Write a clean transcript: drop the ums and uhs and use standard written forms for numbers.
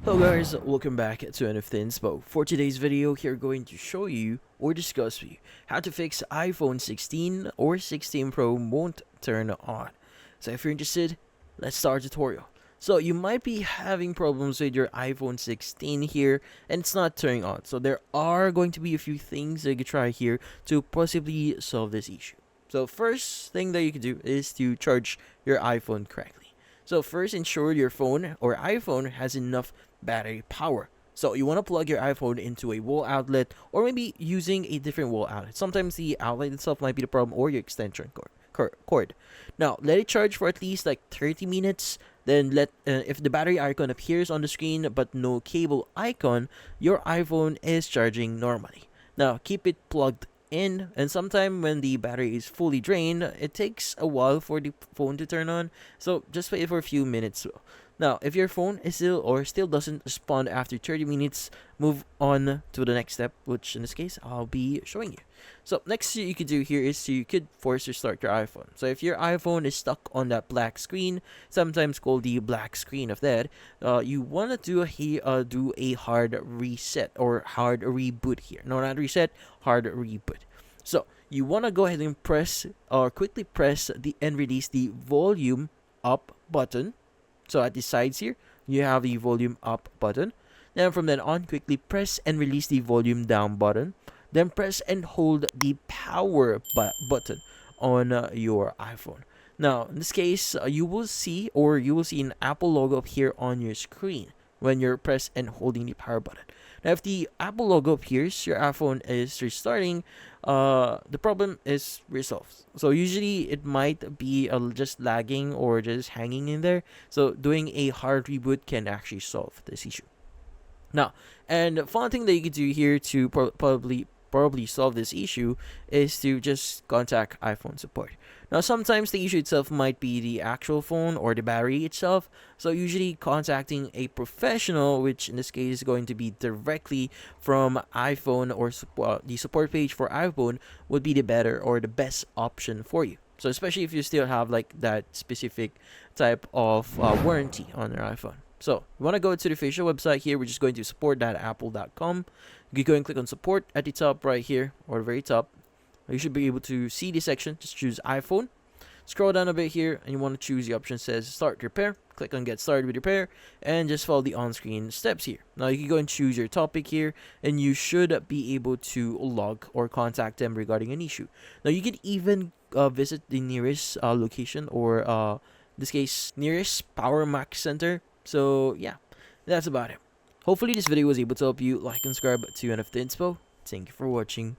Hello guys, welcome back to NFT Inspo. For today's video, here we're going to show you or discuss with you how to fix iPhone 16 or 16 Pro won't turn on. So if you're interested, let's start the tutorial. So you might be having problems with your iPhone 16 here and it's not turning on. So there are going to be a few things that you could try here to possibly solve this issue. So first thing that you can do is to charge your iPhone correctly. So first, ensure your phone or iPhone has enough battery power. So you want to plug your iPhone into a wall outlet or maybe using a different wall outlet. Sometimes the outlet itself might be the problem or your extension cord. Now, let it charge for at least like 30 minutes. Then if the battery icon appears on the screen but no cable icon, your iPhone is charging normally. Now, keep it plugged in, and sometime when the battery is fully drained, it takes a while for the phone to turn on, so just wait for a few minutes. Now, if your phone is still doesn't respond after 30 minutes, move on to the next step, which in this case I'll be showing you. So next you could do here is you could force restart your iPhone. So if your iPhone is stuck on that black screen, sometimes called the black screen of death, you want to do a hard reset or hard reboot here. No, not reset, hard reboot. So you want to go ahead and quickly press and release the volume up button. So at the sides here, you have the volume up button. Then from then on, quickly press and release the volume down button. Then press and hold the power button on your iPhone. Now, in this case, you will see an Apple logo up here on your screen when you're press and holding the power button. Now, if the Apple logo appears, your iPhone is restarting, the problem is resolved. So usually it might be just lagging or just hanging in there. So doing a hard reboot can actually solve this issue. Now, and the fun thing that you could do here to probably solve this issue is to just contact iPhone support. Now, sometimes the issue itself might be the actual phone or the battery itself. So usually contacting a professional, which in this case is going to be directly from iPhone or the support page for iPhone, would be the better or the best option for you. So especially if you still have like that specific type of warranty on your iPhone. So you want to go to the official website here. We're just going to support.apple.com. You go and click on support at the top right here or the very top. You should be able to see the section. Just choose iPhone. Scroll down a bit here and you want to choose the option that says start repair. Click on get started with repair and just follow the on-screen steps here. Now you can go and choose your topic here and you should be able to log or contact them regarding an issue. Now you can even visit the nearest location or in this case nearest Power Mac Center. So yeah, that's about it. Hopefully this video was able to help you. Like and subscribe to NFT Inspo. Thank you for watching.